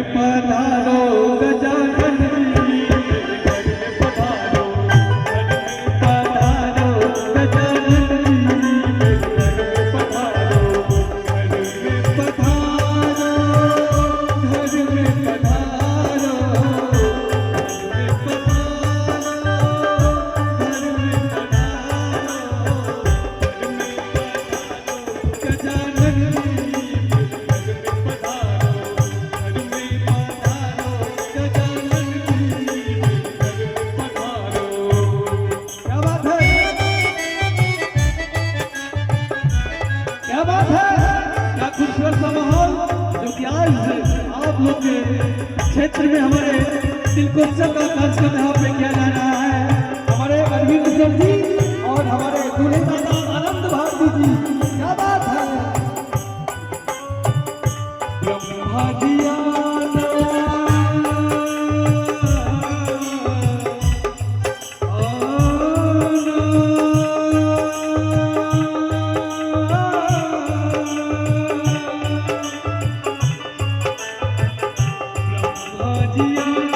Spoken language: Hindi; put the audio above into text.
पधारो गजानन जी, घर में पधारो, घर में पधारो गजानन जी, घर में पधारो, घर में पधारो, घर में पधारो, घर में पधारो, गजानन जी। क्या बात है, क्या खूबसूरत सा माहौल जो कि आज आप लोग के क्षेत्र में हमारे तिलकोत्सव का कार्यक्रम यहाँ पे किया जा रहा है। हमारे अरविंद सर जी और हमारे दूल्हे दादा आनंद भारती जी, क्या बात है। ब्रह्मा जी जिया